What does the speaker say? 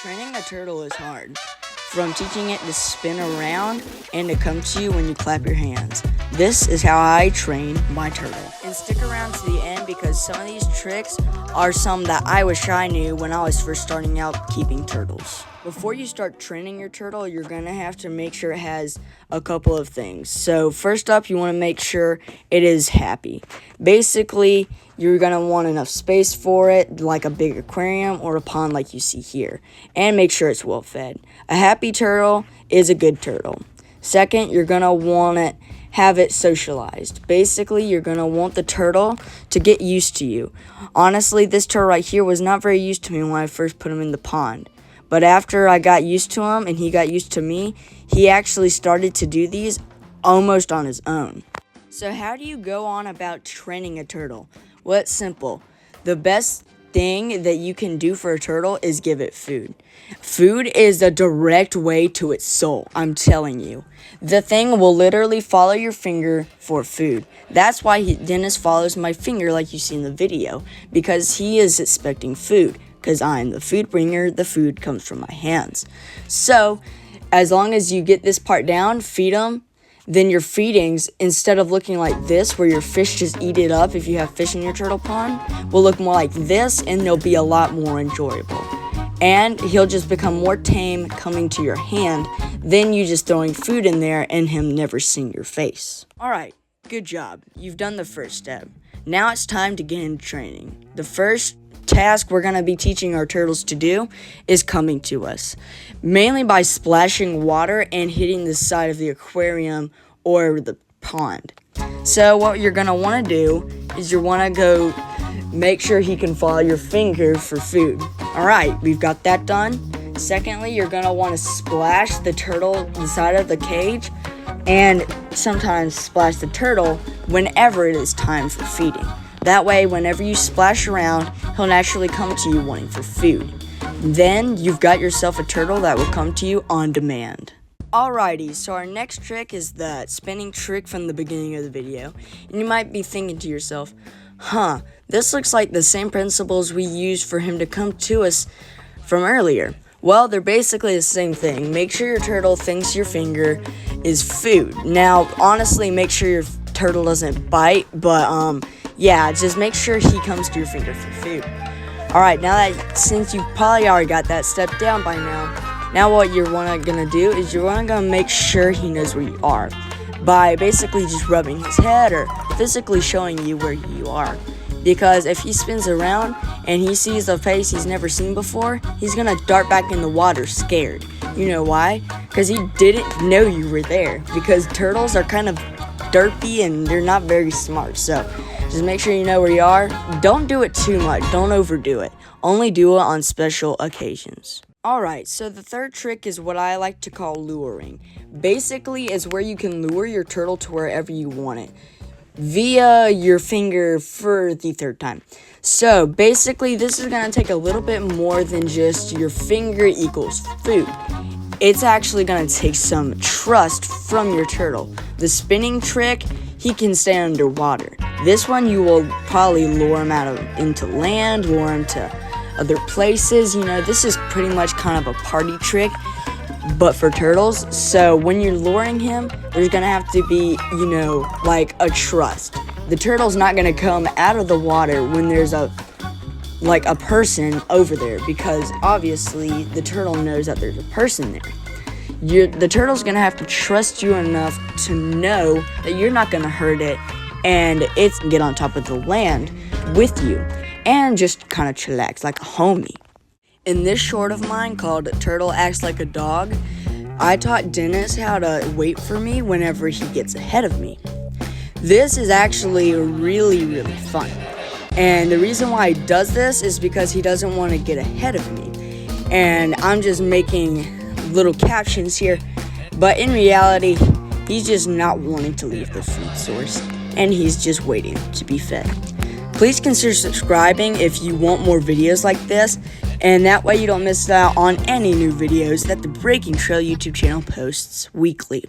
Training a turtle is hard. From teaching it to spin around and to come to you when you clap your hands. This is how I train my turtle. And stick around to the end because some of these tricks are some that I wish I knew when I was first starting out keeping turtles. Before you start training your turtle, you're going to have to make sure it has a couple of things. So first up, you want to make sure it is happy. Basically, you're going to want enough space for it, like a big aquarium or a pond like you see here. And make sure it's well fed. A happy turtle is a good turtle. Second, you're going to want to have it socialized. Basically, you're going to want the turtle to get used to you. Honestly, this turtle right here was not very used to me when I first put him in the pond. But after I got used to him and he got used to me, he actually started to do these almost on his own. So how do you go on about training a turtle? Well, it's simple. The best thing that you can do for a turtle is give it food. Food is a direct way to its soul, I'm telling you. The thing will literally follow your finger for food. That's why Dennis follows my finger like you see in the video, because he is expecting food. Because I'm the food bringer, the food comes from my hands. So, as long as you get this part down, feed them, then your feedings, instead of looking like this, where your fish just eat it up if you have fish in your turtle pond, will look more like this, and they'll be a lot more enjoyable. And he'll just become more tame coming to your hand than you just throwing food in there and him never seeing your face. Alright, good job. You've done the first step. Now it's time to get into training. The first task we're going to be teaching our turtles to do is coming to us, mainly by splashing water and hitting the side of the aquarium or the pond. So what you're going to want to do is you want to go make sure he can follow your finger for food. Alright, we've got that done. Secondly, you're going to want to splash the turtle the side of the cage and sometimes splash the turtle whenever it is time for feeding. That way, whenever you splash around, he'll naturally come to you wanting for food. Then, you've got yourself a turtle that will come to you on demand. Alrighty, so our next trick is the spinning trick from the beginning of the video. And you might be thinking to yourself, this looks like the same principles we used for him to come to us from earlier. Well, they're basically the same thing. Make sure your turtle thinks your finger is food. Now, honestly, make sure your turtle doesn't bite, but yeah, just make sure he comes to your finger for food. Alright, now that since you probably already got that step down by now what you're gonna do is you're gonna make sure he knows where you are by basically just rubbing his head or physically showing you where you are. Because if he spins around and he sees a face he's never seen before, he's gonna dart back in the water scared. You know why? Because he didn't know you were there. Because turtles are kind of derpy and they're not very smart. So just make sure you know where you are. Don't do it too much. Don't overdo it. Only do it on special occasions. Alright, so the third trick is what I like to call luring. Basically, is where you can lure your turtle to wherever you want it via your finger for the third time. So basically, this is going to take a little bit more than just your finger equals food. It's actually going to take some trust from your turtle. The spinning trick, he can stay underwater. This one, you will probably lure him into land, lure him to other places. You know, this is pretty much kind of a party trick, but for turtles. So when you're luring him, there's going to have to be, you know, like a trust. The turtle's not going to come out of the water when there's a person over there, because obviously the turtle knows that there's a person there. The turtle's going to have to trust you enough to know that you're not going to hurt it, and it's going to get on top of the land with you and just kind of chillax like a homie. In this short of mine called Turtle Acts Like a Dog, I taught Dennis how to wait for me whenever he gets ahead of me. This is actually really, really fun. And the reason why he does this is because he doesn't want to get ahead of me. And I'm just making little captions here, but in reality, he's just not wanting to leave the food source, and he's just waiting to be fed. Please consider subscribing if you want more videos like this, and that way you don't miss out on any new videos that the Breaking Trail YouTube channel posts weekly.